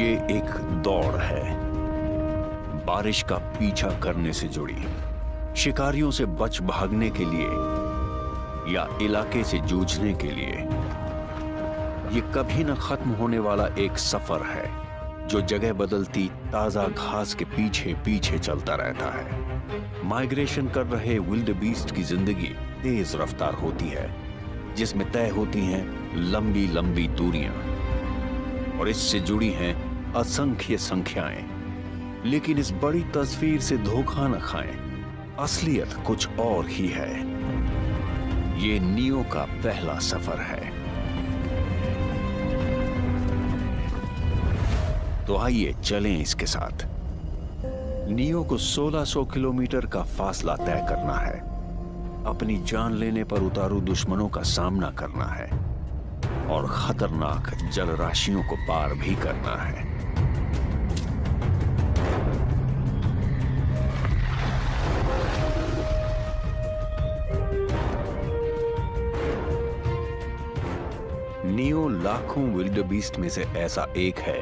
ये एक दौड़ है, बारिश का पीछा करने से जुड़ी, शिकारियों से बच भागने के लिए या इलाके से जूझने के लिए। ये कभी न खत्म होने वाला एक सफर है जो जगह बदलती ताजा घास के पीछे पीछे चलता रहता है। माइग्रेशन कर रहे विल्डबीस्ट की जिंदगी तेज रफ्तार होती है, जिसमें तय होती हैं लंबी लंबी दूरियां और इससे जुड़ी हैं असंख्य संख्याएं। लेकिन इस बड़ी तस्वीर से धोखा न खाएं, असलियत कुछ और ही है। ये नियो का पहला सफर है। तो आइए चलें इसके साथ। नियो को 1600 किलोमीटर का फासला तय करना है, अपनी जान लेने पर उतारू दुश्मनों का सामना करना है और खतरनाक जलराशियों को पार भी करना है। नियो लाखों विल्डबीस्ट में से ऐसा एक है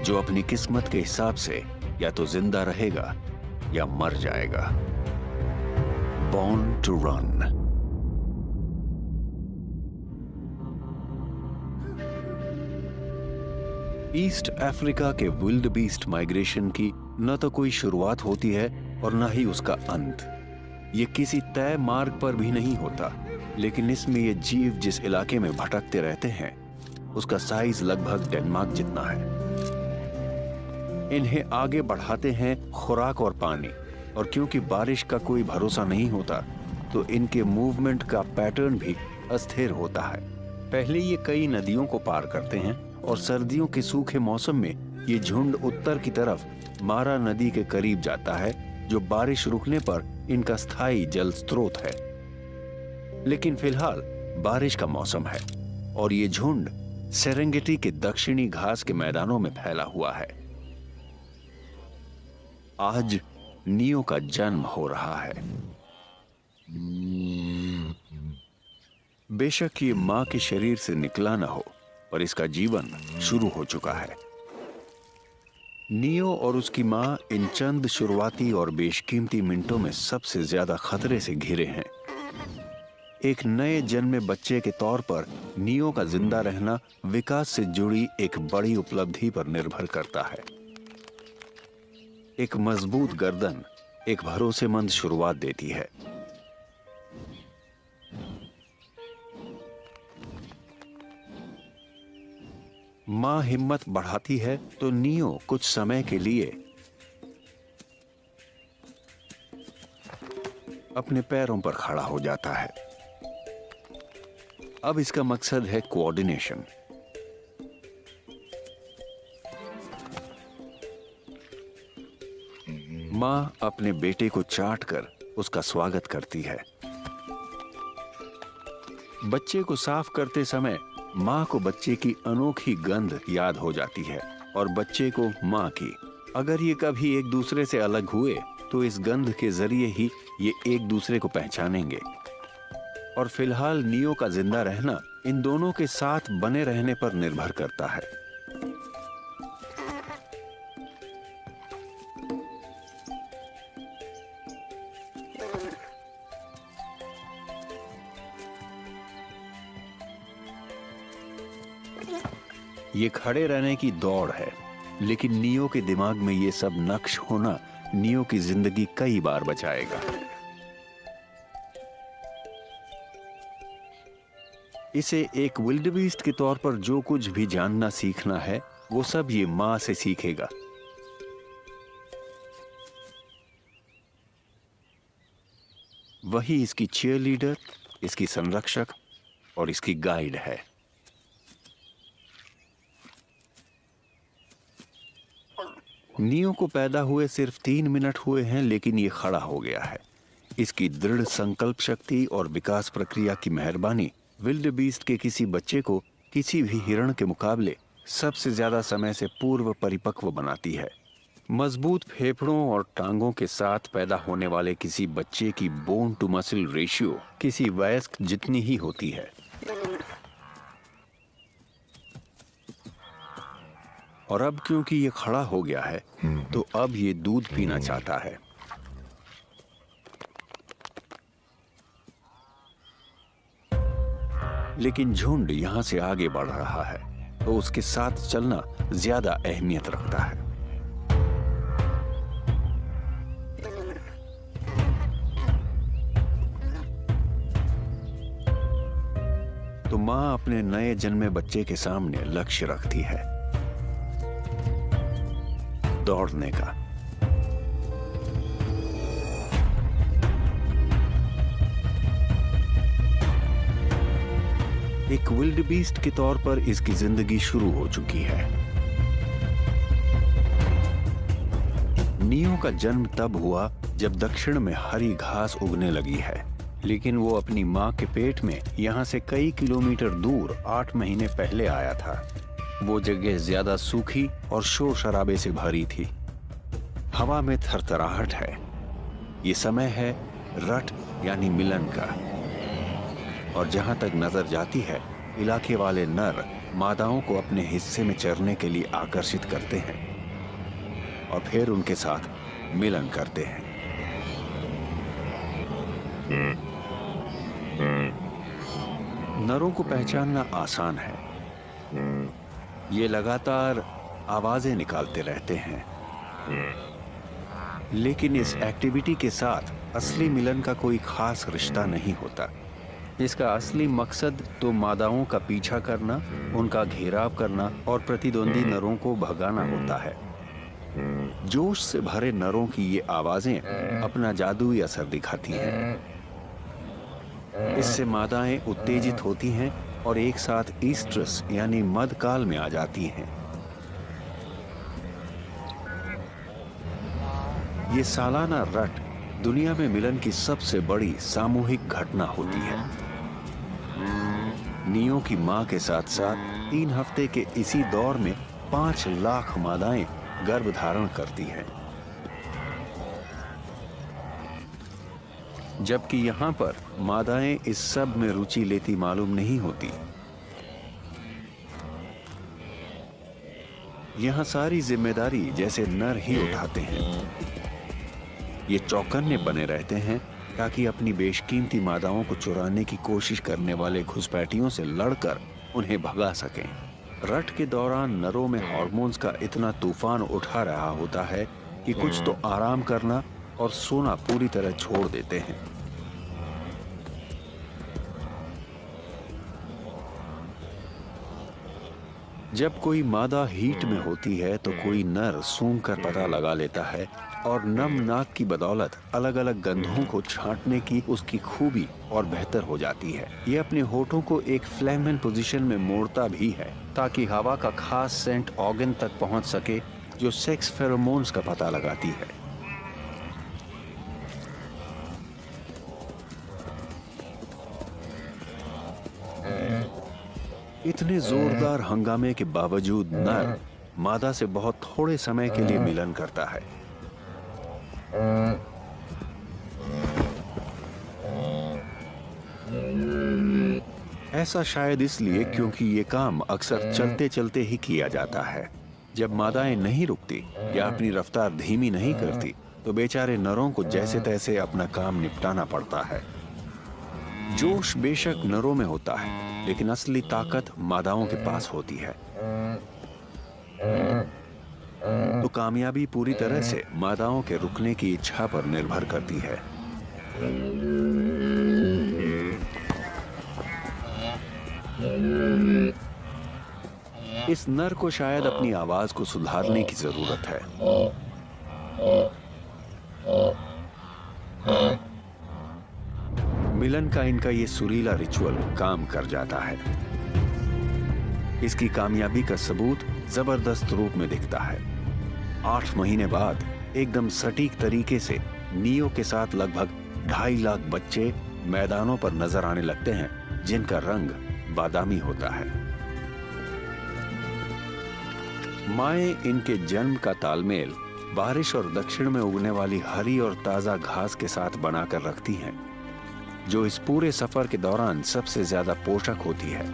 जो अपनी किस्मत के हिसाब से या तो जिंदा रहेगा या मर जाएगा। Born to run. East Africa के विल्डबीस्ट माइग्रेशन की न तो कोई शुरुआत होती है और न ही उसका अंत। ये किसी तय मार्ग पर भी नहीं होता, लेकिन इसमें ये जीव जिस इलाके में भटकते रहते हैं उसका साइज लगभग डेनमार्क जितना है। इन्हें आगे बढ़ाते हैं खुराक और पानी, और क्योंकि बारिश का कोई भरोसा नहीं होता तो इनके मूवमेंट का पैटर्न भी अस्थिर होता है। पहले ये कई नदियों को पार करते हैं और सर्दियों के सूखे मौसम में ये झुंड उत्तर की तरफ मारा नदी के करीब जाता है, जो बारिश रुकने पर इनका स्थायी जल स्रोत है। लेकिन फिलहाल बारिश का मौसम है और ये झुंड सेरेंगेटी के दक्षिणी घास के मैदानों में फैला हुआ है। आज नियो का जन्म हो रहा है। बेशक ये मां के शरीर से निकला न हो, पर इसका जीवन शुरू हो चुका है। नियो और उसकी मां इन चंद शुरुआती और बेशकीमती मिनटों में सबसे ज्यादा खतरे से घिरे हैं। एक नए जन्मे बच्चे के तौर पर नियो का जिंदा रहना विकास से जुड़ी एक बड़ी उपलब्धि पर निर्भर करता है। एक मजबूत गर्दन एक भरोसेमंद शुरुआत देती है। मां हिम्मत बढ़ाती है तो नियो कुछ समय के लिए अपने पैरों पर खड़ा हो जाता है। अब इसका मकसद है कोऑर्डिनेशन। मां अपने बेटे को चाटकर उसका स्वागत करती है। बच्चे को साफ करते समय मां को बच्चे की अनोखी गंध याद हो जाती है और बच्चे को मां की। अगर ये कभी एक दूसरे से अलग हुए तो इस गंध के जरिए ही ये एक दूसरे को पहचानेंगे। और फिलहाल नियो का जिंदा रहना इन दोनों के साथ बने रहने पर निर्भर करता है। ये खड़े रहने की दौड़ है, लेकिन नियो के दिमाग में ये सब नक्श होना नियो की जिंदगी कई बार बचाएगा। इसे एक विल्डबीस्ट के तौर पर जो कुछ भी जानना सीखना है वो सब ये मां से सीखेगा। वही इसकी चीयरलीडर, इसकी संरक्षक और इसकी गाइड है। नियो को पैदा हुए सिर्फ 3 मिनट हुए हैं, लेकिन ये खड़ा हो गया है। इसकी दृढ़ संकल्प शक्ति और विकास प्रक्रिया की मेहरबानी विल्डबीस्ट के किसी बच्चे को किसी भी हिरण के मुकाबले सबसे ज्यादा समय से पूर्व परिपक्व बनाती है। मजबूत फेफड़ों और टांगों के साथ पैदा होने वाले किसी बच्चे की बोन टू मसल रेशियो किसी वयस्क जितनी ही होती है। और अब क्योंकि ये खड़ा हो गया है तो अब ये दूध पीना चाहता है। लेकिन झुंड यहां से आगे बढ़ रहा है तो उसके साथ चलना ज्यादा अहमियत रखता है। तो मां अपने नए जन्मे बच्चे के सामने लक्ष्य रखती है, दौड़ने का। एक विल्डबीस्ट के तौर पर इसकी जिंदगी शुरू हो चुकी है। नियो का जन्म तब हुआ जब दक्षिण में हरी घास उगने लगी है, लेकिन वो अपनी मां के पेट में यहां से कई किलोमीटर दूर 8 महीने पहले आया था। वो जगह ज्यादा सूखी और शोर शराबे से भरी थी। हवा में थरथराहट है। ये समय है रट यानी मिलन का। और जहां तक नजर जाती है, इलाके वाले नर मादाओं को अपने हिस्से में चरने के लिए आकर्षित करते हैं और फिर उनके साथ मिलन करते हैं। नरों को पहचानना आसान है। ये लगातार आवाजें निकालते रहते हैं, लेकिन इस एक्टिविटी के साथ असली मिलन का कोई खास रिश्ता नहीं होता। इसका असली मकसद तो मादाओं का पीछा करना, उनका घेराव करना और प्रतिद्वंदी नरों को भगाना होता है। जोश से भरे नरों की ये आवाजें अपना जादुई असर दिखाती हैं। इससे मादाएं उत्तेजित होती हैं और एक साथ ईस्ट्रस यानी मधकाल में आ जाती हैं। ये सालाना रट दुनिया में मिलन की सबसे बड़ी सामूहिक घटना होती है। नियो की मां के साथ साथ 3 हफ्ते के इसी दौर में 5 लाख मादाएं गर्भ धारण करती हैं। जबकि यहां पर मादाएं इस सब में रुचि लेती मालूम नहीं होती। यहां सारी जिम्मेदारी जैसे नर ही उठाते हैं। ये चौकन्ने बने रहते हैं ताकि अपनी बेशकीमती मादाओं को चुराने की कोशिश करने वाले घुसपैठियों से लड़कर उन्हें भगा सकें। रट के दौरान नरों में हार्मोन्स का इतना तूफान उठा रहा होता है कि कुछ तो आराम करना और सोना पूरी तरह छोड़ देते हैं। जब कोई मादा हीट में होती है तो कोई नर सूंघ कर पता लगा लेता है और नम नाक की बदौलत अलग अलग गंधों को छांटने की उसकी खूबी और बेहतर हो जाती है। ये अपने होठों को एक फ्लैमेन पोजीशन में मोड़ता भी है ताकि हवा का खास सेंट ऑर्गन तक पहुंच सके जो सेक्स फेरोमोन्स का पता लगाती है। इतने जोरदार हंगामे के बावजूद नर मादा से बहुत थोड़े समय के लिए मिलन करता है। ऐसा शायद इसलिए क्योंकि ये काम अक्सर चलते चलते ही किया जाता है। जब मादाएं नहीं रुकती या अपनी रफ्तार धीमी नहीं करती तो बेचारे नरों को जैसे तैसे अपना काम निपटाना पड़ता है। जोश बेशक नरों में होता है, लेकिन असली ताकत मादाओं के पास होती है। तो कामयाबी पूरी तरह से मादाओं के रुकने की इच्छा पर निर्भर करती है। इस नर को शायद अपनी आवाज को सुधारने की जरूरत है। मिलन का इनका ये सुरीला रिचुअल काम कर जाता है। इसकी कामयाबी का सबूत जबरदस्त रूप में दिखता है। 8 महीने बाद एकदम सटीक तरीके से नियो के साथ लगभग 2.5 लाख बच्चे मैदानों पर नजर आने लगते हैं, जिनका रंग बादामी होता है। माएं इनके जन्म का तालमेल बारिश और दक्षिण में उगने वाली हरी और ताजा घास के साथ बनाकर रखती हैं, जो इस पूरे सफर के दौरान सबसे ज्यादा पोषक होती है।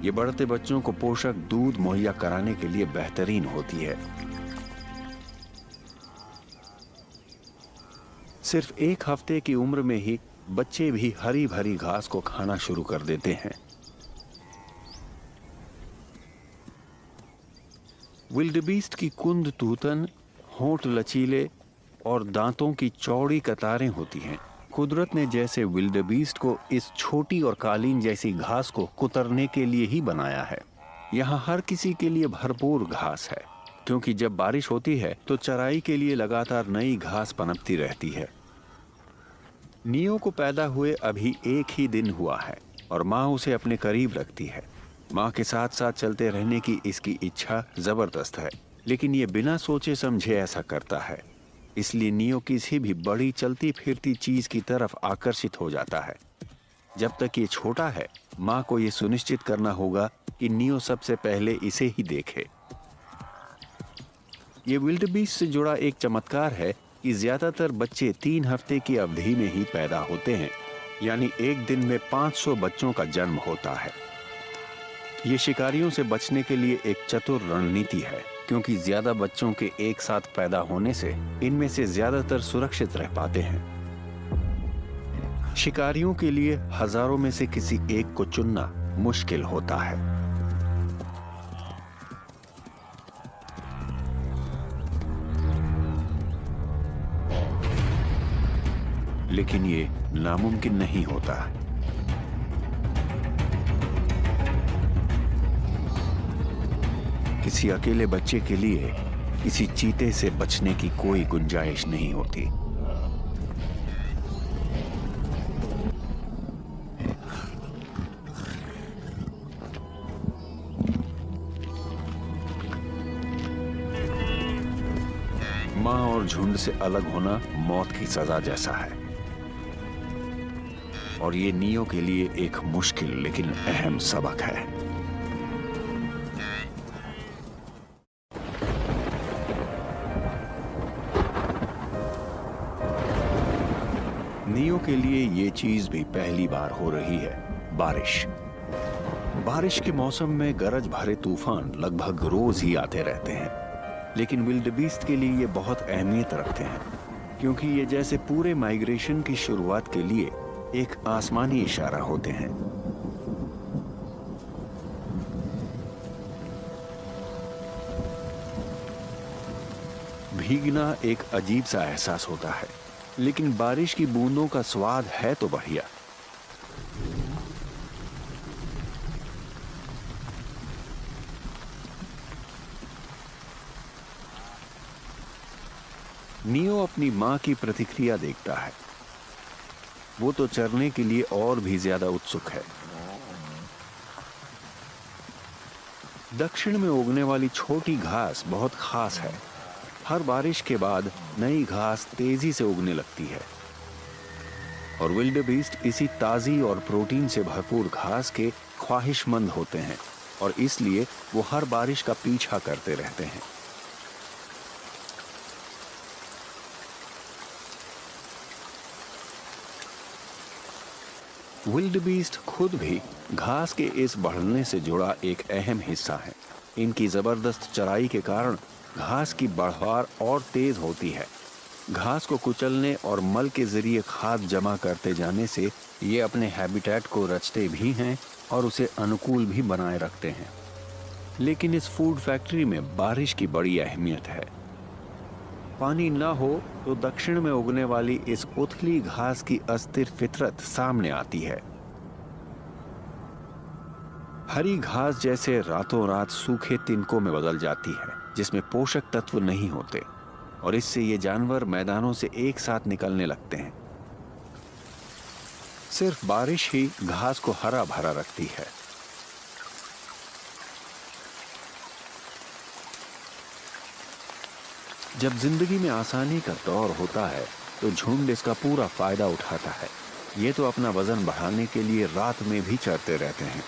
ये बढ़ते बच्चों को पोषक दूध मुहैया कराने के लिए बेहतरीन होती है। सिर्फ 1 हफ्ते की उम्र में ही बच्चे भी हरी भरी घास को खाना शुरू कर देते हैं। विल्डेबीस्ट की कुंद तूतन, होंठ लचीले और दांतों की चौड़ी कतारें होती हैं। कुदरत ने जैसे विल्डेबीस्ट को इस छोटी और कालीन जैसी घास को कुतरने के लिए ही बनाया है। यहाँ हर किसी के लिए भरपूर घास है, क्योंकि जब बारिश होती है तो चराई के लिए लगातार नई घास पनपती रहती है। नियो को पैदा हुए अभी 1 ही दिन हुआ है और माँ उसे अपने करीब रखती है। माँ के साथ साथ चलते रहने की इसकी इच्छा जबरदस्त है, लेकिन ये बिना सोचे समझे ऐसा करता है। इसलिए नियो किसी भी बड़ी चलती फिरती चीज की तरफ आकर्षित हो जाता है। जब तक ये छोटा है, माँ को ये सुनिश्चित करना होगा कि नियो सबसे पहले इसे ही देखे। ये विल्डेबीस्ट से जुड़ा एक चमत्कार है कि ज्यादातर बच्चे 3 हफ्ते की अवधि में ही पैदा होते हैं, यानी एक दिन में 500 बच्चों का जन्म होता है। ये शिकारियों से बचने के लिए एक चतुर रणनीति है, क्योंकि ज्यादा बच्चों के एक साथ पैदा होने से इनमें से ज्यादातर सुरक्षित रह पाते हैं। शिकारियों के लिए हजारों में से किसी एक को चुनना मुश्किल होता है। लेकिन ये नामुमकिन नहीं होता। किसी अकेले बच्चे के लिए किसी चीते से बचने की कोई गुंजाइश नहीं होती। मां और झुंड से अलग होना मौत की सजा जैसा है, और ये नियो के लिए एक मुश्किल लेकिन अहम सबक है। नियो के लिए ये चीज भी पहली बार हो रही है, बारिश। बारिश के मौसम में गरज भरे तूफान लगभग रोज ही आते रहते हैं, लेकिन विल्डेबीस्ट के लिए ये बहुत अहमियत रखते हैं, क्योंकि ये जैसे पूरे माइग्रेशन की शुरुआत के लिए एक आसमानी इशारा होते हैं। भीगना एक अजीब सा एहसास होता है, लेकिन बारिश की बूंदों का स्वाद है तो बढ़िया। नियो अपनी मां की प्रतिक्रिया देखता है। वो तो चरने के लिए और भी ज्यादा उत्सुक है। दक्षिण में उगने वाली छोटी घास बहुत खास है। हर बारिश के बाद नई घास तेजी से उगने लगती है, और विल्डेबीस्ट इसी ताजी और प्रोटीन से भरपूर घास के ख्वाहिशमंद होते हैं, और इसलिए वो हर बारिश का पीछा करते रहते हैं। विल्डेबीस्ट खुद भी घास के इस बढ़ने से जुड़ा एक अहम हिस्सा है। इनकी जबरदस्त चराई के कारण घास की बढ़वार और तेज होती है। घास को कुचलने और मल के जरिए खाद जमा करते जाने से ये अपने हैबिटेट को रचते भी हैं और उसे अनुकूल भी बनाए रखते हैं। लेकिन इस फूड फैक्ट्री में बारिश की बड़ी अहमियत है। पानी ना हो तो दक्षिण में उगने वाली इस उथली घास की अस्थिर फितरत सामने आती है। हरी घास जैसे रातों रात सूखे तिनकों में बदल जाती है, जिसमें पोषक तत्व नहीं होते, और इससे ये जानवर मैदानों से एक साथ निकलने लगते हैं। सिर्फ बारिश ही घास को हरा भरा रखती है। जब जिंदगी में आसानी का दौर होता है तो झुंड इसका पूरा फायदा उठाता है। ये तो अपना वजन बढ़ाने के लिए रात में भी चरते रहते हैं।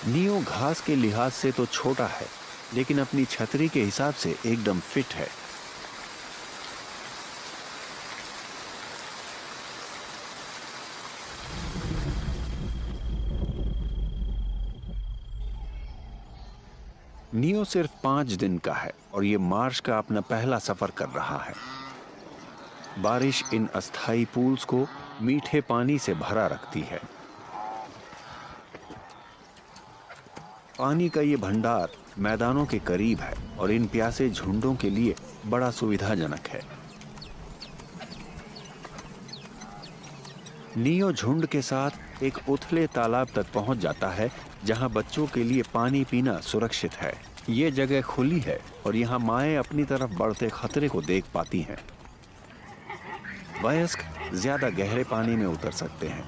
नियो घास के लिहाज से तो छोटा है, लेकिन अपनी छतरी के हिसाब से एकदम फिट है। नियो सिर्फ 5 दिन का है और ये मार्श का अपना पहला सफर कर रहा है। बारिश इन अस्थायी पूल्स को मीठे पानी से भरा रखती है। पानी का ये भंडार मैदानों के करीब है और इन प्यासे झुंडों के लिए बड़ा सुविधाजनक है। नियो झुंड के साथ एक उथले तालाब तक पहुंच जाता है जहां बच्चों के लिए पानी पीना सुरक्षित है। ये जगह खुली है और यहाँ माएं अपनी तरफ बढ़ते खतरे को देख पाती हैं। वयस्क ज्यादा गहरे पानी में उतर सकते हैं।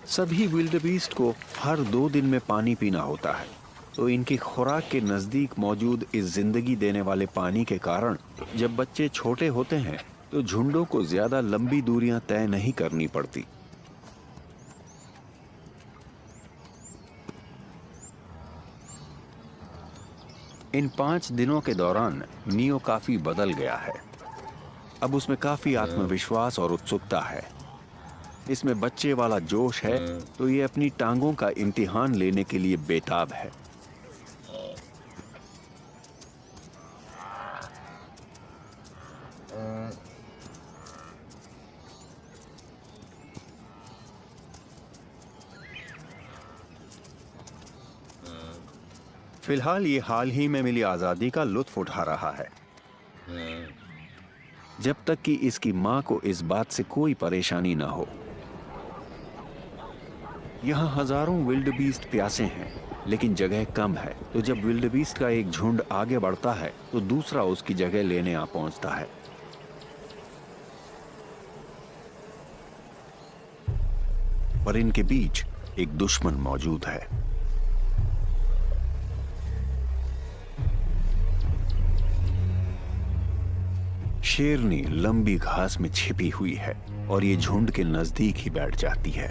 सभी विल्डबीस्ट को हर 2 दिन में पानी पीना होता है, तो इनकी खुराक के नजदीक मौजूद इस जिंदगी देने वाले पानी के कारण जब बच्चे छोटे होते हैं तो झुंडों को ज्यादा लंबी दूरियां तय नहीं करनी पड़ती। इन 5 दिनों के दौरान नियो काफी बदल गया है। अब उसमें काफी आत्मविश्वास और उत्सुकता है। इसमें बच्चे वाला जोश है तो ये अपनी टांगों का इम्तिहान लेने के लिए बेताब है। फिलहाल ये हाल ही में मिली आजादी का लुत्फ उठा रहा है, जब तक कि इसकी मां को इस बात से कोई परेशानी ना हो। यहाँ हजारों विल्डबीस्ट प्यासे हैं, लेकिन जगह कम है, तो जब विल्डबीस्ट का एक झुंड आगे बढ़ता है तो दूसरा उसकी जगह लेने आ पहुंचता है। पर इनके बीच एक दुश्मन मौजूद है। शेरनी लंबी घास में छिपी हुई है और ये झुंड के नजदीक ही बैठ जाती है।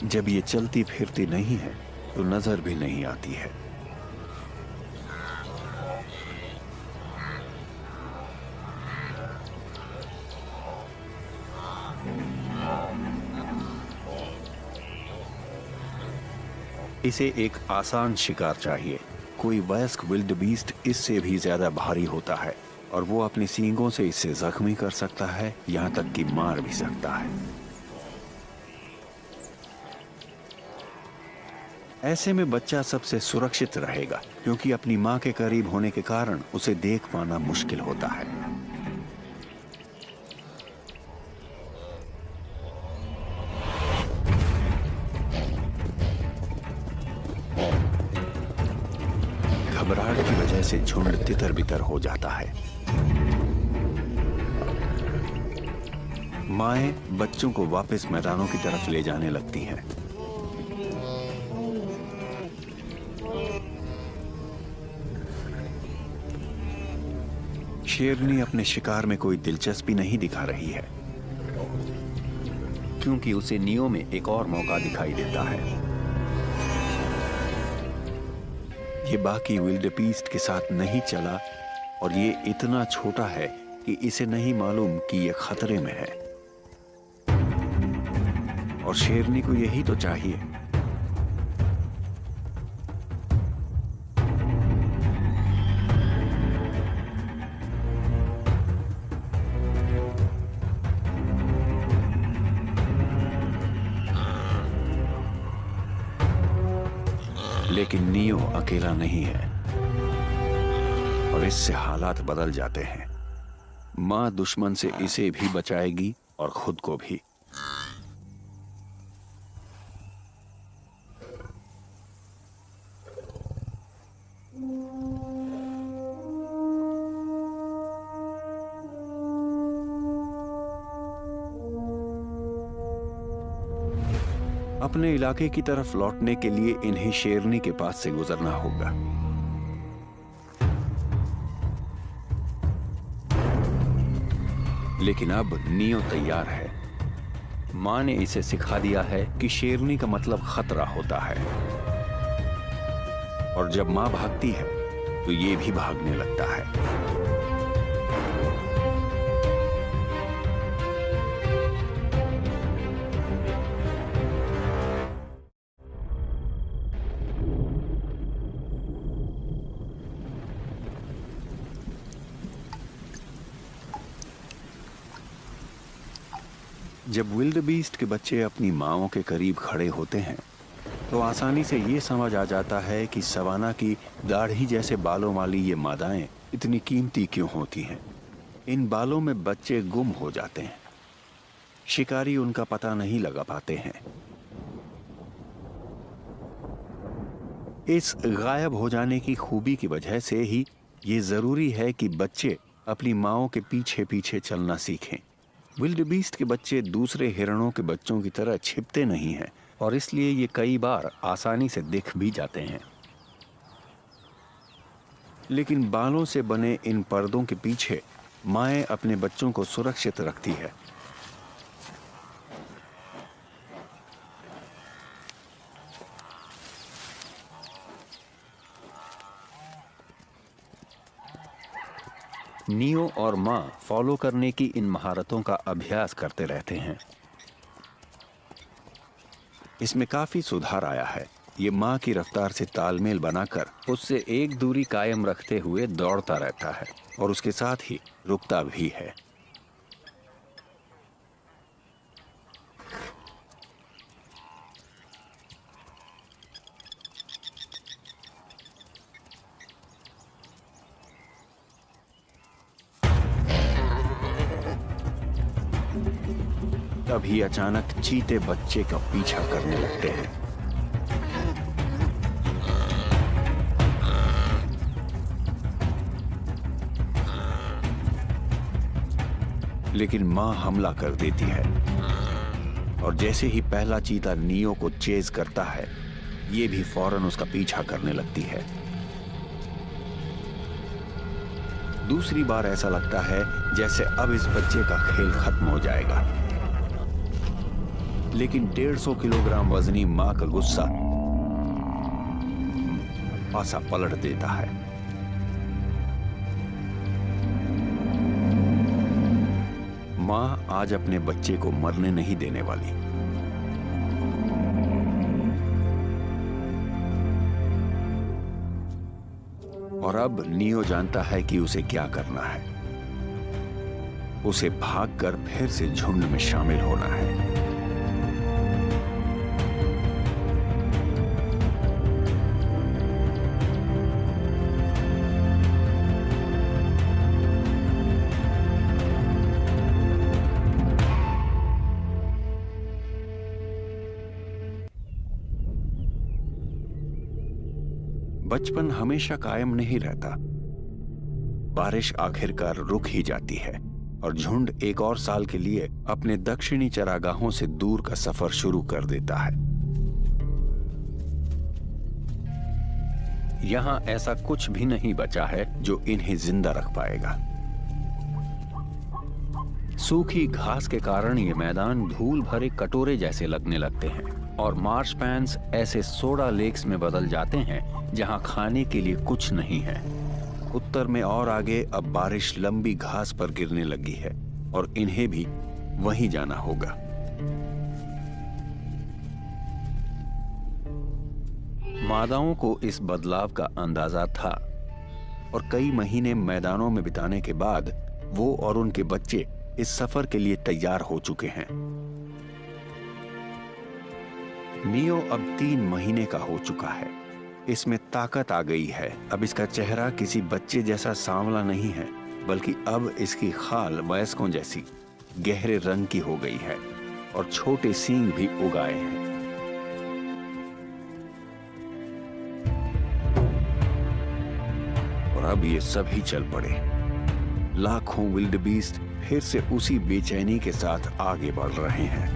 जब ये चलती फिरती नहीं है तो नजर भी नहीं आती है। इसे एक आसान शिकार चाहिए। कोई वयस्क विल्डबीस्ट इससे भी ज्यादा भारी होता है और वो अपनी सींगों से इसे जख्मी कर सकता है, यहां तक कि मार भी सकता है। ऐसे में बच्चा सबसे सुरक्षित रहेगा क्योंकि अपनी मां के करीब होने के कारण उसे देख पाना मुश्किल होता है। घबराहट की वजह से झुंड तितर बितर हो जाता है। माएं बच्चों को वापस मैदानों की तरफ ले जाने लगती हैं। शेरनी अपने शिकार में कोई दिलचस्पी नहीं दिखा रही है क्योंकि उसे नियो में एक और मौका दिखाई देता है। ये बाकी विल्डबीस्ट के साथ नहीं चला और ये इतना छोटा है कि इसे नहीं मालूम कि ये खतरे में है और शेरनी को यही तो चाहिए। लेकिन नियो अकेला नहीं है और इससे हालात बदल जाते हैं। मां दुश्मन से इसे भी बचाएगी और खुद को भी। अपने इलाके की तरफ लौटने के लिए इन्हें शेरनी के पास से गुजरना होगा। लेकिन अब नियो तैयार है। मां ने इसे सिखा दिया है कि शेरनी का मतलब खतरा होता है और जब मां भागती है तो ये भी भागने लगता है। जब विल्डबीस्ट के बच्चे अपनी माँओं के करीब खड़े होते हैं तो आसानी से ये समझ आ जाता है कि सवाना की दाढ़ी जैसे बालों वाली ये मादाएं इतनी कीमती क्यों होती हैं। इन बालों में बच्चे गुम हो जाते हैं, शिकारी उनका पता नहीं लगा पाते हैं। इस गायब हो जाने की खूबी की वजह से ही ये जरूरी है कि बच्चे अपनी माँओं के पीछे पीछे चलना सीखें। विल्डबीस्ट के बच्चे दूसरे हिरणों के बच्चों की तरह छिपते नहीं हैं और इसलिए ये कई बार आसानी से दिख भी जाते हैं। लेकिन बालों से बने इन पर्दों के पीछे माएँ अपने बच्चों को सुरक्षित रखती है। नियो और माँ फॉलो करने की इन महारतों का अभ्यास करते रहते हैं। इसमें काफी सुधार आया है। ये माँ की रफ्तार से तालमेल बनाकर उससे एक दूरी कायम रखते हुए दौड़ता रहता है और उसके साथ ही रुकता भी है। तभी अचानक चीते बच्चे का पीछा करने लगते हैं। लेकिन मां हमला कर देती है और जैसे ही पहला चीता नियो को चेज करता है, ये भी फौरन उसका पीछा करने लगती है। दूसरी बार ऐसा लगता है जैसे अब इस बच्चे का खेल खत्म हो जाएगा। लेकिन 150 किलोग्राम वजनी मां का गुस्सा पासा पलट देता है। मां आज अपने बच्चे को मरने नहीं देने वाली। और अब नियो जानता है कि उसे क्या करना है। उसे भागकर फिर से झुंड में शामिल होना है। बचपन हमेशा कायम नहीं रहता। बारिश आखिरकार रुक ही जाती है और झुंड एक और साल के लिए अपने दक्षिणी चरागाहों से दूर का सफर शुरू कर देता है। यहां ऐसा कुछ भी नहीं बचा है जो इन्हें जिंदा रख पाएगा। सूखी घास के कारण ये मैदान धूल भरे कटोरे जैसे लगने लगते हैं और मार्श पैन्स ऐसे सोडा लेक्स में बदल जाते हैं जहां खाने के लिए कुछ नहीं है। उत्तर में और आगे अब बारिश लंबी घास पर गिरने लगी है और इन्हें भी वहीं जाना होगा। मादाओं को इस बदलाव का अंदाजा था और कई महीने मैदानों में बिताने के बाद वो और उनके बच्चे इस सफर के लिए तैयार हो चुके हैं। नियो अब 3 महीने का हो चुका है। इसमें ताकत आ गई है। अब इसका चेहरा किसी बच्चे जैसा सांवला नहीं है, बल्कि अब इसकी खाल वयस्कों जैसी गहरे रंग की हो गई है और छोटे सींग भी उगाए हैं। और अब ये सभी चल पड़े। लाखों विल्डबीस्ट फिर से उसी बेचैनी के साथ आगे बढ़ रहे हैं।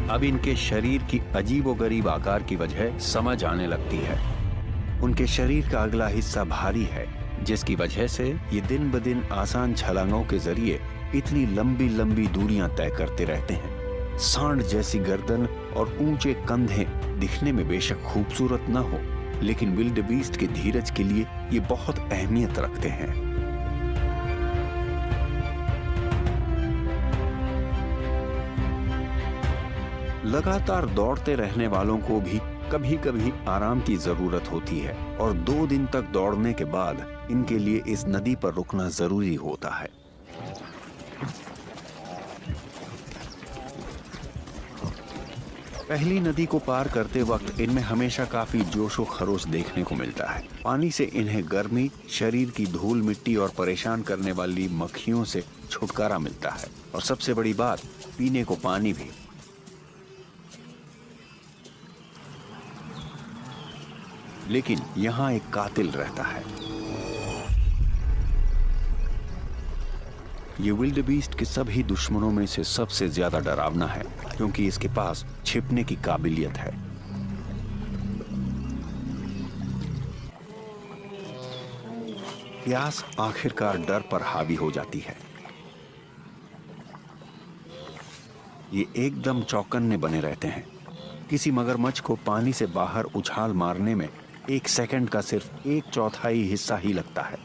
अब इनके शरीर की अजीबोगरीब आकार की वजह समझ आने लगती है। उनके शरीर का अगला हिस्सा भारी है, जिसकी वजह से ये दिन ब दिन आसान छलांगों के जरिए इतनी लंबी लंबी दूरियां तय करते रहते हैं। सांड जैसी गर्दन और ऊंचे कंधे दिखने में बेशक खूबसूरत ना हो, लेकिन विल्डेबीस्ट के धीरज के लिए ये बहुत अहमियत रखते हैं। लगातार दौड़ते रहने वालों को भी कभी कभी आराम की जरूरत होती है, और 2 दिन तक दौड़ने के बाद इनके लिए इस नदी पर रुकना जरूरी होता है। पहली नदी को पार करते वक्त इनमें हमेशा काफी जोशो खरोश देखने को मिलता है। पानी से इन्हें गर्मी, शरीर की धूल मिट्टी और परेशान करने वाली मक्खियों से छुटकारा मिलता है, और सबसे बड़ी बात, पीने को पानी भी। लेकिन यहाँ एक कातिल रहता है। ये विल्डेबीस्ट के सभी दुश्मनों में से सबसे ज्यादा डरावना है, क्योंकि इसके पास छिपने की काबिलियत है। प्यास आखिरकार डर पर हावी हो जाती है। ये एकदम चौकन्ने बने रहते हैं। किसी मगरमच्छ को पानी से बाहर उछाल मारने में 1 सेकंड का सिर्फ 1/4 हिस्सा ही लगता है।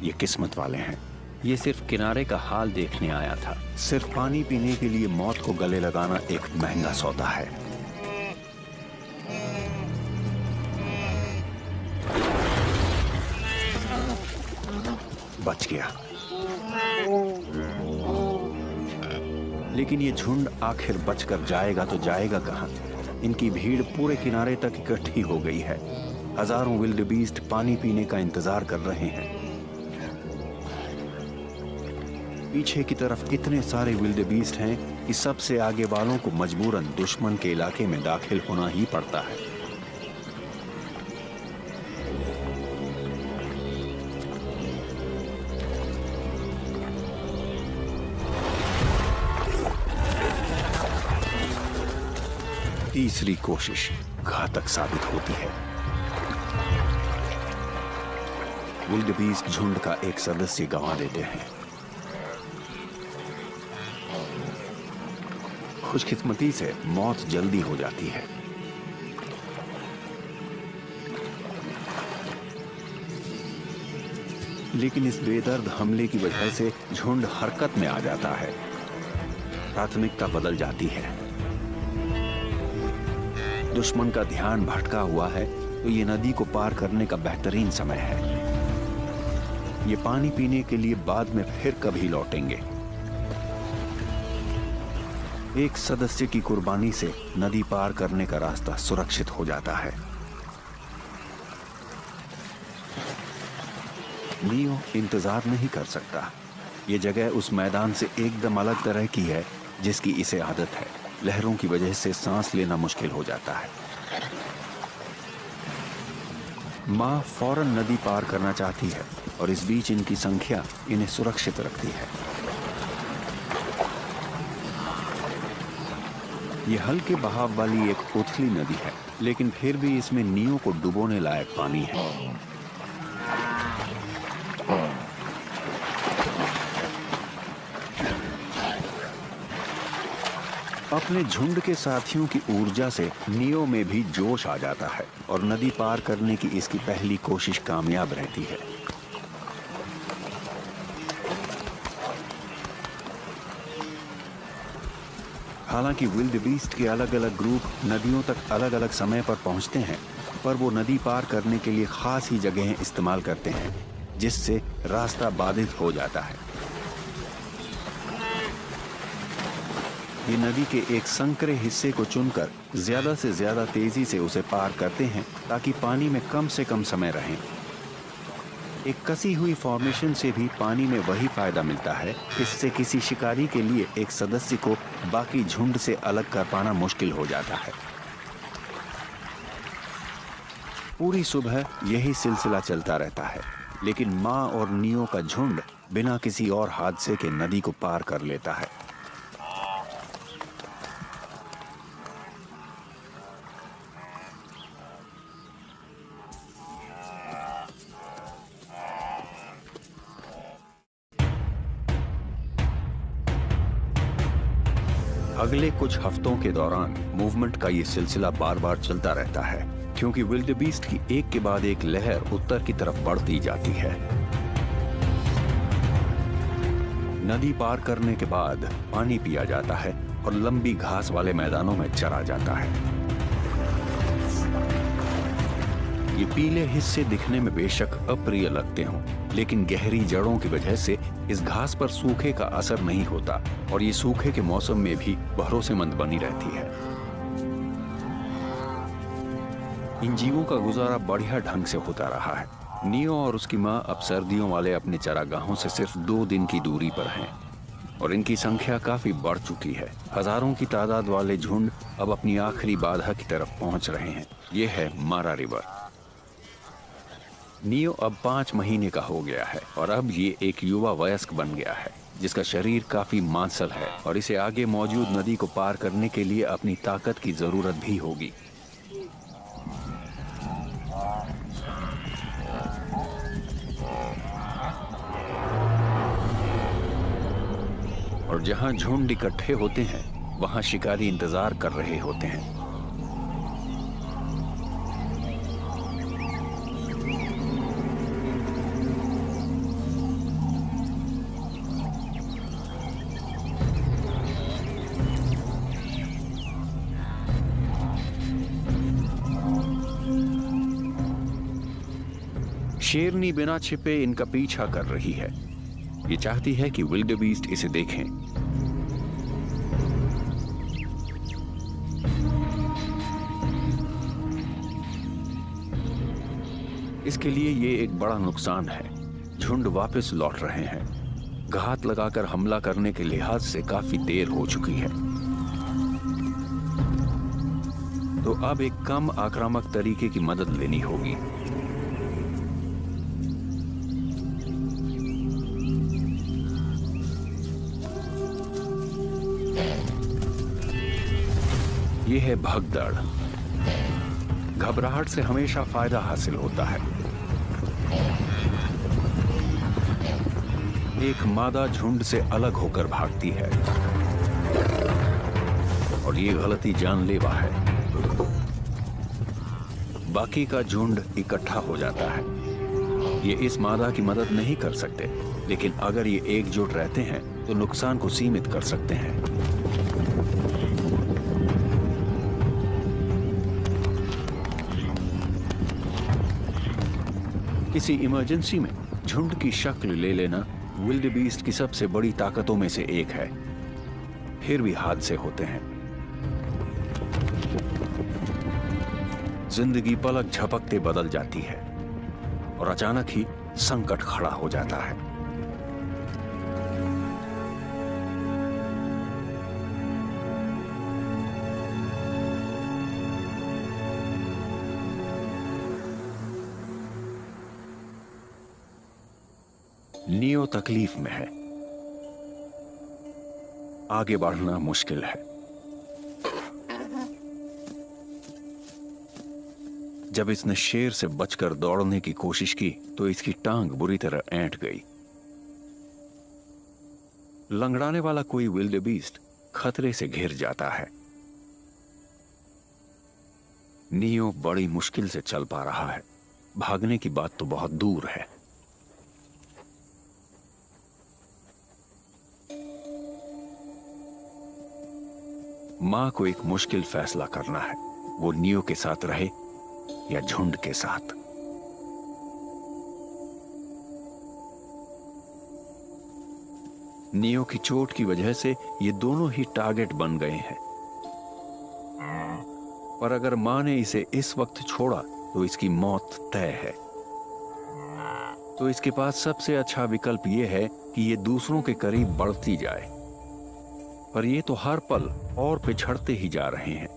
ये किस्मत वाले हैं। ये सिर्फ किनारे का हाल देखने आया था। सिर्फ पानी पीने के लिए मौत को गले लगाना एक महंगा सौदा है। बच गया। लेकिन ये झुंड आखिर बचकर जाएगा तो जाएगा कहां? इनकी भीड़ पूरे किनारे तक इकट्ठी हो गई है। हजारों विल्डेबीस्ट पानी पीने का इंतजार कर रहे हैं। पीछे की तरफ इतने सारे विल्डेबीस्ट हैं कि सबसे आगे वालों को मजबूरन दुश्मन के इलाके में दाखिल होना ही पड़ता है। तीसरी कोशिश घातक साबित होती है। विल्डेबीस्ट झुंड का एक सदस्य गंवा देते हैं। खुशकिस्मती से मौत जल्दी हो जाती है। लेकिन इस बेदर्द हमले की वजह से झुंड हरकत में आ जाता है। प्राथमिकता बदल जाती है। दुश्मन का ध्यान भटका हुआ है, तो ये नदी को पार करने का बेहतरीन समय है। ये पानी पीने के लिए बाद में फिर कभी लौटेंगे। एक सदस्य की कुर्बानी से नदी पार करने का रास्ता सुरक्षित हो जाता है। नियो इंतजार नहीं कर सकता। ये जगह उस मैदान से एकदम अलग तरह की है जिसकी इसे आदत है। लहरों की वजह से सांस लेना मुश्किल हो जाता है। माँ फौरन नदी पार करना चाहती है, और इस बीच इनकी संख्या इन्हें सुरक्षित रखती है। ये हल्के बहाव वाली एक उथली नदी है, लेकिन फिर भी इसमें नियो को डुबोने लायक पानी है। अपने झुंड के साथियों की ऊर्जा से नियो में भी जोश आ जाता है, और नदी पार करने की इसकी पहली कोशिश कामयाब रहती है। हालांकि विल्डेबीस्ट के अलग अलग ग्रुप नदियों तक अलग अलग समय पर पहुंचते हैं, पर वो नदी पार करने के लिए खास ही जगहें इस्तेमाल करते हैं, जिससे रास्ता बाधित हो जाता है। ये नदी के एक संकरे हिस्से को चुनकर ज्यादा से ज्यादा तेजी से उसे पार करते हैं, ताकि पानी में कम से कम समय रहें। एक कसी हुई फॉर्मेशन से भी पानी में वही फायदा मिलता है। इससे किसी शिकारी के लिए एक सदस्य को बाकी झुंड से अलग कर पाना मुश्किल हो जाता है। पूरी सुबह यही सिलसिला चलता रहता है, लेकिन माँ और नियो का झुंड बिना किसी और हादसे के नदी को पार कर लेता है। अगले कुछ हफ्तों के दौरान मूवमेंट का ये सिलसिला बार बार चलता रहता है, क्योंकि विल्डेबीस्ट की एक के बाद एक लहर उत्तर की तरफ बढ़ती जाती है। नदी पार करने के बाद पानी पिया जाता है और लंबी घास वाले मैदानों में चरा जाता है। ये पीले हिस्से दिखने में बेशक अप्रिय लगते हों, लेकिन गहरी जड़ों की वजह से इस घास पर सूखे का असर नहीं होता और ये सूखे के मौसम में भी भरोसेमंद बनी रहती है। इन जीवों का गुजारा बढ़िया ढंग से होता रहा है। नियो और उसकी माँ अब सर्दियों वाले अपने चरागाहों से सिर्फ 2 दिन की दूरी पर हैं और इनकी संख्या काफी बढ़ चुकी है। हजारों की तादाद वाले झुंड अब अपनी आखिरी बाधा की तरफ पहुंच रहे हैं। ये है मारा रिवर। नियो अब 5 महीने का हो गया है और अब ये एक युवा वयस्क बन गया है, जिसका शरीर काफी मांसल है और इसे आगे मौजूद नदी को पार करने के लिए अपनी ताकत की जरूरत भी होगी। और जहां झुंड इकट्ठे होते हैं, वहां शिकारी इंतजार कर रहे होते हैं। शेरनी बिना छिपे इनका पीछा कर रही है। ये चाहती है कि विल्डेबीस्ट इसे देखें। इसके लिए ये एक बड़ा नुकसान है। झुंड वापस लौट रहे हैं। घात लगाकर हमला करने के लिहाज से काफी देर हो चुकी है। तो अब एक कम आक्रामक तरीके की मदद लेनी होगी। यह है भगदड़। घबराहट से हमेशा फायदा हासिल होता है। एक मादा झुंड से अलग होकर भागती है और ये गलती जानलेवा है। बाकी का झुंड इकट्ठा हो जाता है। ये इस मादा की मदद नहीं कर सकते, लेकिन अगर ये एकजुट रहते हैं तो नुकसान को सीमित कर सकते हैं। किसी इमरजेंसी में झुंड की शक्ल ले लेना विल्डेबीस्ट की सबसे बड़ी ताकतों में से एक है। फिर भी हादसे होते हैं। जिंदगी पलक झपकते बदल जाती है और अचानक ही संकट खड़ा हो जाता है। नियो तकलीफ में है। आगे बढ़ना मुश्किल है। जब इसने शेर से बचकर दौड़ने की कोशिश की तो इसकी टांग बुरी तरह ऐंठ गई। लंगड़ाने वाला कोई विल्डेबीस्ट खतरे से घिर जाता है। नियो बड़ी मुश्किल से चल पा रहा है। भागने की बात तो बहुत दूर है। मां को एक मुश्किल फैसला करना है। वो नियो के साथ रहे या झुंड के साथ। नियो की चोट की वजह से ये दोनों ही टारगेट बन गए हैं। पर अगर मां ने इसे इस वक्त छोड़ा तो इसकी मौत तय है। तो इसके पास सबसे अच्छा विकल्प यह है कि ये दूसरों के करीब बढ़ती जाए। पर ये तो हर पल और पिछड़ते ही जा रहे हैं।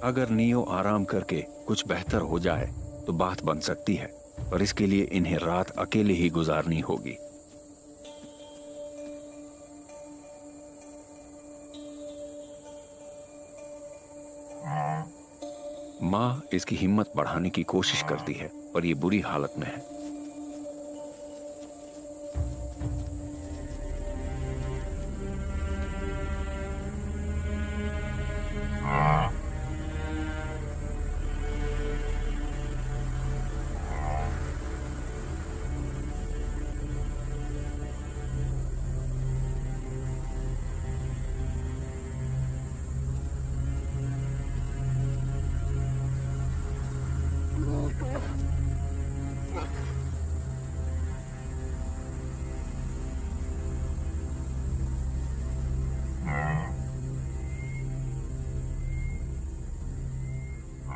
अगर नियो आराम करके कुछ बेहतर हो जाए तो बात बन सकती है, पर इसके लिए इन्हें रात अकेले ही गुजारनी होगी। मां इसकी हिम्मत बढ़ाने की कोशिश करती है, पर यह बुरी हालत में है।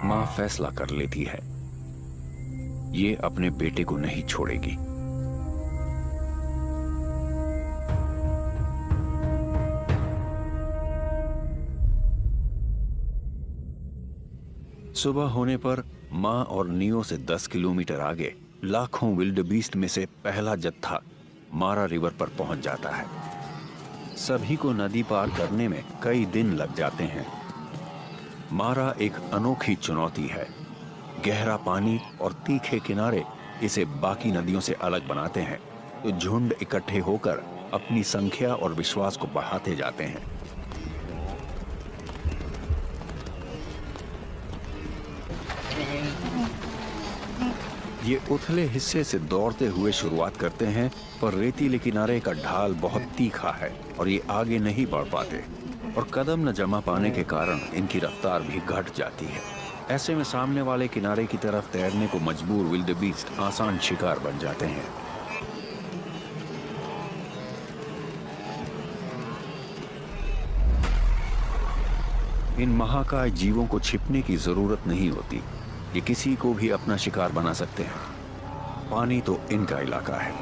माँ फैसला कर लेती है, ये अपने बेटे को नहीं छोड़ेगी। सुबह होने पर माँ और नियो से 10 किलोमीटर आगे लाखों विल्डबीस्ट में से पहला जत्था मारा रिवर पर पहुंच जाता है। सभी को नदी पार करने में कई दिन लग जाते हैं। मारा एक अनोखी चुनौती है। गहरा पानी और तीखे किनारे इसे बाकी नदियों से अलग बनाते हैं, तो झुंड इकट्ठे होकर अपनी संख्या और विश्वास को बढ़ाते जाते हैं। ये उथले हिस्से से दौड़ते हुए शुरुआत करते हैं, पर रेतीले किनारे का ढाल बहुत तीखा है और ये आगे नहीं बढ़ पाते, और कदम न जमा पाने के कारण इनकी रफ्तार भी घट जाती है। ऐसे में सामने वाले किनारे की तरफ तैरने को मजबूर विल्डबीस्ट आसान शिकार बन जाते हैं। इन महाकाय जीवों को छिपने की जरूरत नहीं होती, ये किसी को भी अपना शिकार बना सकते हैं। पानी तो इनका इलाका है।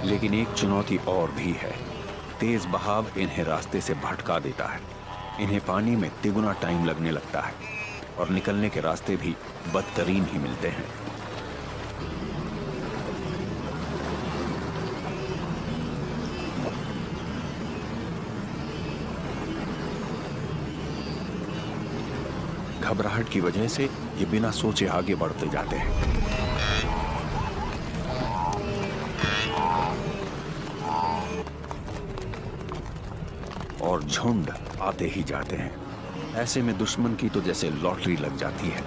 लेकिन एक चुनौती और भी है। तेज बहाव इन्हें रास्ते से भटका देता है। इन्हें पानी में तिगुना टाइम लगने लगता है और निकलने के रास्ते भी बदतरीन ही मिलते हैं। घबराहट की वजह से ये बिना सोचे आगे बढ़ते जाते हैं। और झुंड आते ही जाते हैं। ऐसे में दुश्मन की तो जैसे लॉटरी लग जाती है।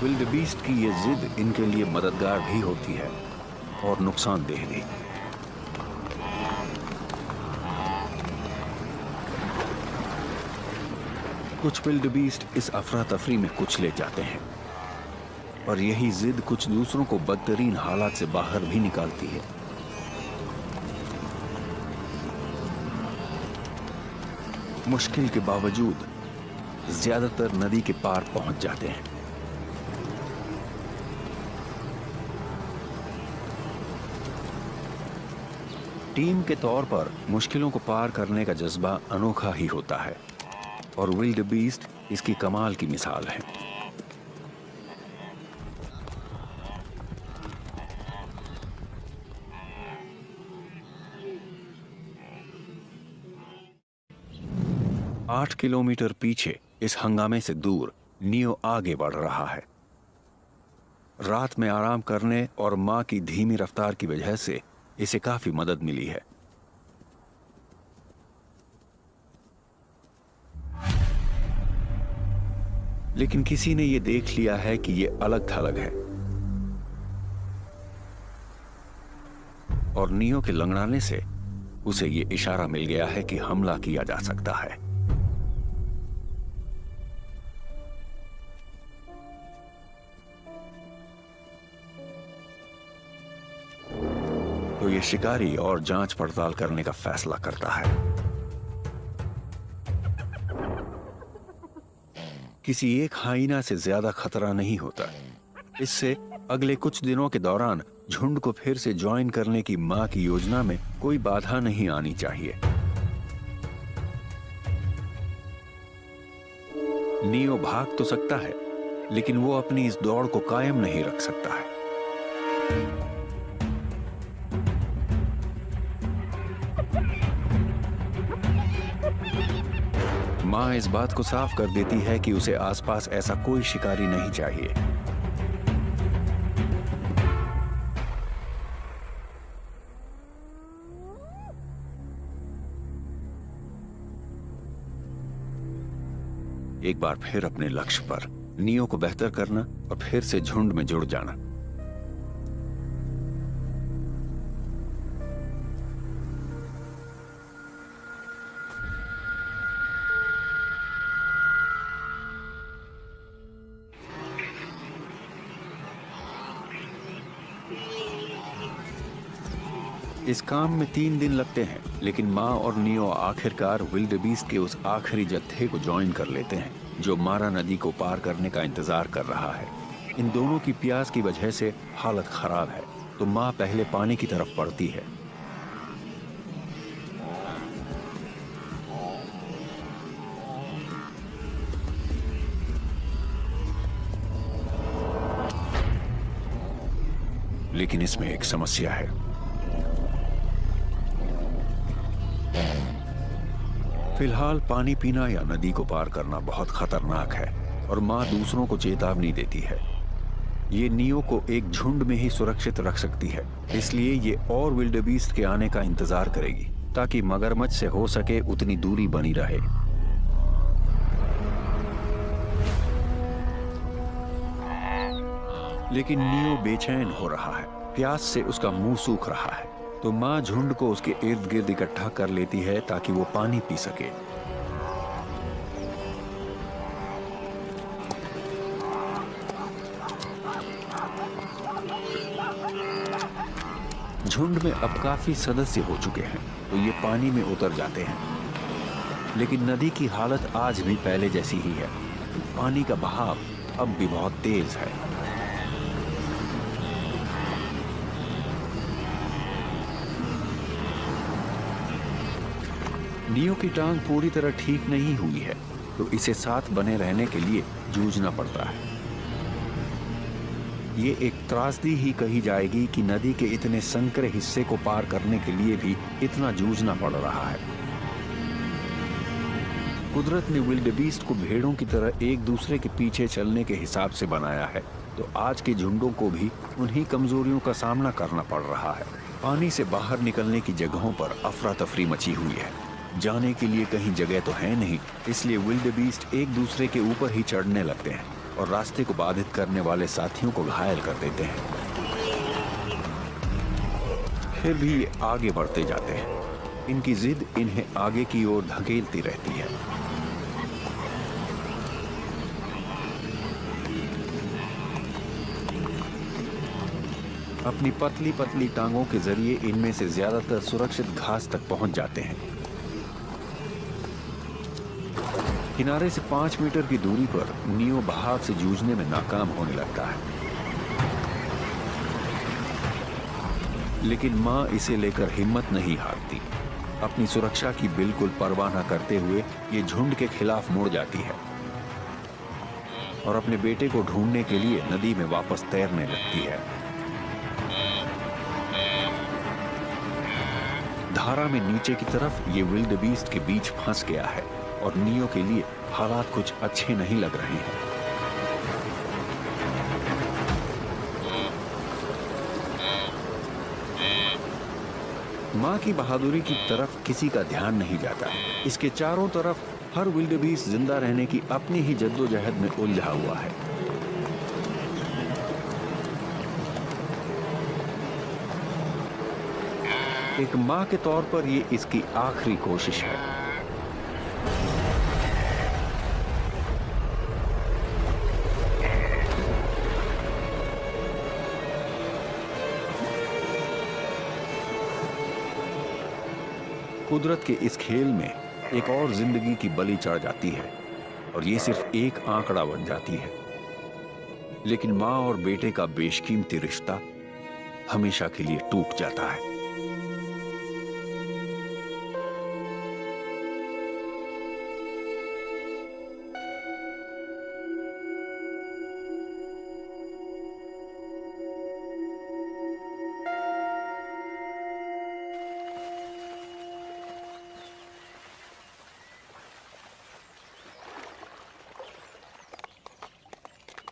विल्डबीस्ट की ये जिद इनके लिए मददगार भी होती है और नुकसानदेह भी। कुछ विल्डबीस्ट इस अफरा तफरी में कुचले जाते हैं, और यही जिद कुछ दूसरों को बदतरीन हालात से बाहर भी निकालती है। मुश्किल के बावजूद ज्यादातर नदी के पार पहुंच जाते हैं। टीम के तौर पर मुश्किलों को पार करने का जज्बा अनोखा ही होता है, और विल्डबीस्ट इसकी कमाल की मिसाल है। आठ किलोमीटर पीछे इस हंगामे से दूर नियो आगे बढ़ रहा है। रात में आराम करने और मां की धीमी रफ्तार की वजह से इसे काफी मदद मिली है। लेकिन किसी ने यह देख लिया है कि यह अलग थलग है, और नियो के लंगड़ाने से उसे यह इशारा मिल गया है कि हमला किया जा सकता है। तो यह शिकारी और जांच पड़ताल करने का फैसला करता है। किसी एक हाइना से ज्यादा खतरा नहीं होता। इससे अगले कुछ दिनों के दौरान झुंड को फिर से ज्वाइन करने की मां की योजना में कोई बाधा नहीं आनी चाहिए। नियो भाग तो सकता है, लेकिन वो अपनी इस दौड़ को कायम नहीं रख सकता है। मां इस बात को साफ कर देती है कि उसे आसपास ऐसा कोई शिकारी नहीं चाहिए। एक बार फिर अपने लक्ष्य पर, नियो को बेहतर करना और फिर से झुंड में जुड़ जाना। इस काम में 3 दिन लगते हैं, लेकिन माँ और नियो आखिरकार विल्डेबीस्ट के उस आखिरी जत्थे को ज्वाइन कर लेते हैं जो मारा नदी को पार करने का इंतजार कर रहा है। इन दोनों की प्यास की वजह से हालत खराब है, तो माँ पहले पानी की तरफ बढ़ती है। लेकिन इसमें एक समस्या है। फिलहाल पानी पीना या नदी को पार करना बहुत खतरनाक है और माँ दूसरों को चेतावनी देती है। ये नियो को एक झुंड में ही सुरक्षित रख सकती है, इसलिए ये और विल्डेबीस्ट के आने का इंतजार करेगी ताकि मगरमच्छ से हो सके उतनी दूरी बनी रहे। लेकिन नियो बेचैन हो रहा है, प्यास से उसका मुंह सूख रहा है, तो माँ झुंड को उसके इर्द गिर्द इकट्ठा कर लेती है ताकि वो पानी पी सके। झुंड में अब काफी सदस्य हो चुके हैं, तो ये पानी में उतर जाते हैं। लेकिन नदी की हालत आज भी पहले जैसी ही है। पानी का बहाव अब भी बहुत तेज है। नियो की टांग पूरी तरह ठीक नहीं हुई है, तो इसे साथ बने रहने के लिए जूझना पड़ता है। ये एक त्रासदी ही कही जाएगी कि नदी के इतने संकरे हिस्से को पार करने के लिए भी इतना जूझना पड़ रहा है। कुदरत ने विल्डेबीस्ट को भेड़ों की तरह एक दूसरे के पीछे चलने के हिसाब से बनाया है, तो आज के झुंडों को भी उन्हीं कमजोरियों का सामना करना पड़ रहा है। पानी से बाहर निकलने की जगहों पर अफरा तफरी मची हुई है। जाने के लिए कहीं जगह तो है नहीं, इसलिए विल्डेबीस्ट एक दूसरे के ऊपर ही चढ़ने लगते हैं और रास्ते को बाधित करने वाले साथियों को घायल कर देते हैं। फिर भी ये आगे बढ़ते जाते हैं। इनकी जिद इन्हें आगे की ओर धकेलती रहती है। अपनी पतली पतली टांगों के जरिए इनमें से ज्यादातर सुरक्षित घास तक पहुंच जाते हैं। किनारे से 5 मीटर की दूरी पर नियो बहाव से जूझने में नाकाम होने लगता है, लेकिन माँ इसे लेकर हिम्मत नहीं हारती। अपनी सुरक्षा की बिल्कुल परवाह न करते हुए ये झुंड के खिलाफ मुड़ जाती है और अपने बेटे को ढूंढने के लिए नदी में वापस तैरने लगती है। धारा में नीचे की तरफ ये विल्डेबीस्ट के बीच फंस गया है और नियो के लिए हालात कुछ अच्छे नहीं लग रहे हैं। माँ की बहादुरी की तरफ किसी का ध्यान नहीं जाता। इसके चारों तरफ हर विल्डेबीस्ट जिंदा रहने की अपनी ही जद्दोजहद में उलझा हुआ है। एक माँ के तौर पर ये इसकी आखिरी कोशिश है। कुदरत के इस खेल में एक और जिंदगी की बलि चढ़ जाती है और ये सिर्फ एक आंकड़ा बन जाती है। लेकिन माँ और बेटे का बेशकीमती रिश्ता हमेशा के लिए टूट जाता है।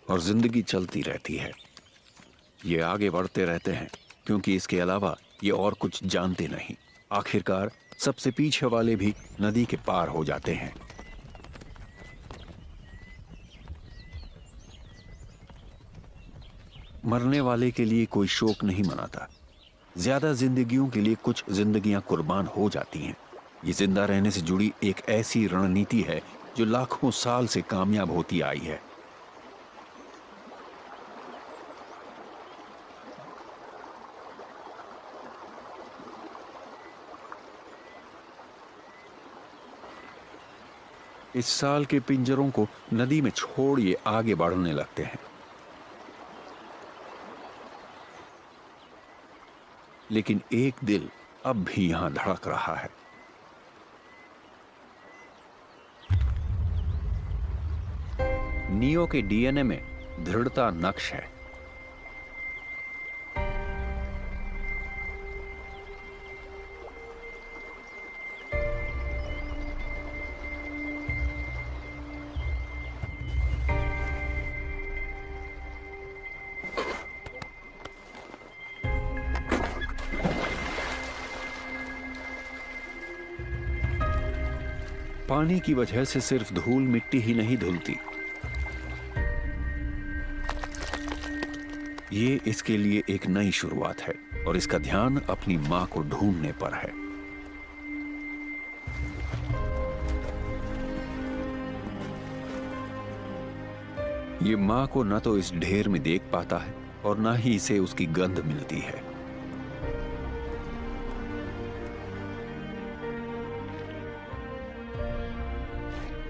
और जिंदगी चलती रहती है। ये आगे बढ़ते रहते हैं क्योंकि इसके अलावा ये और कुछ जानते नहीं। आखिरकार सबसे पीछे वाले भी नदी के पार हो जाते हैं। मरने वाले के लिए कोई शोक नहीं मनाता। ज्यादा जिंदगियों के लिए कुछ जिंदगियां कुर्बान हो जाती हैं। ये जिंदा रहने से जुड़ी एक ऐसी रणनीति है जो लाखों साल से कामयाब होती आई है। इस साल के पिंजरों को नदी में छोड़ ये आगे बढ़ने लगते हैं। लेकिन एक दिल अब भी यहां धड़क रहा है। नियो के डीएनए में दृढ़ता नक्श है। पानी की वजह से सिर्फ धूल मिट्टी ही नहीं धुलती, ये इसके लिए एक नई शुरुआत है और इसका ध्यान अपनी मां को ढूंढने पर है। ये मां को न तो इस ढेर में देख पाता है और न ही इसे उसकी गंध मिलती है।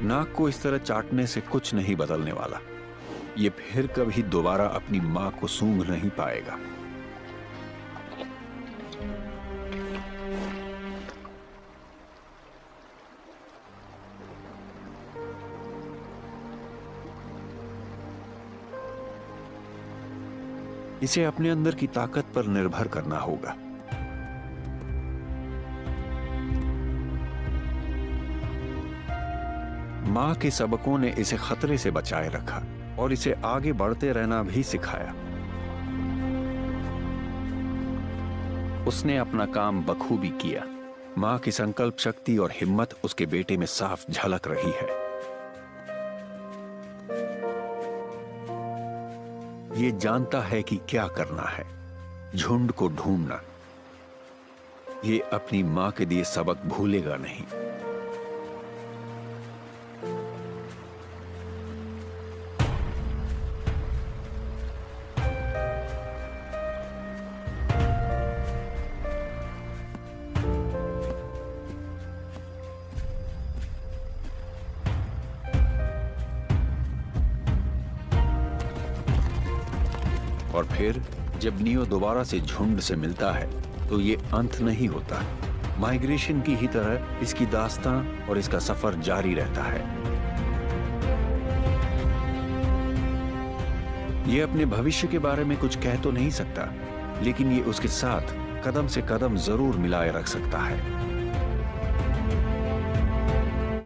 नाक को इस तरह चाटने से कुछ नहीं बदलने वाला। ये फिर कभी दोबारा अपनी मां को सूंघ नहीं पाएगा। इसे अपने अंदर की ताकत पर निर्भर करना होगा। मां के सबकों ने इसे खतरे से बचाए रखा और इसे आगे बढ़ते रहना भी सिखाया। उसने अपना काम बखूबी किया। मां की संकल्प शक्ति और हिम्मत उसके बेटे में साफ झलक रही है। ये जानता है कि क्या करना है, झुंड को ढूंढना। ये अपनी मां के दिए सबक भूलेगा नहीं। और फिर जब नियो दोबारा से झुंड से मिलता है तो ये अंत नहीं होता। माइग्रेशन की ही तरह इसकी दास्तां और इसका सफर जारी रहता है। ये अपने भविष्य के बारे में कुछ कह तो नहीं सकता, लेकिन ये उसके साथ कदम से कदम जरूर मिलाए रख सकता है।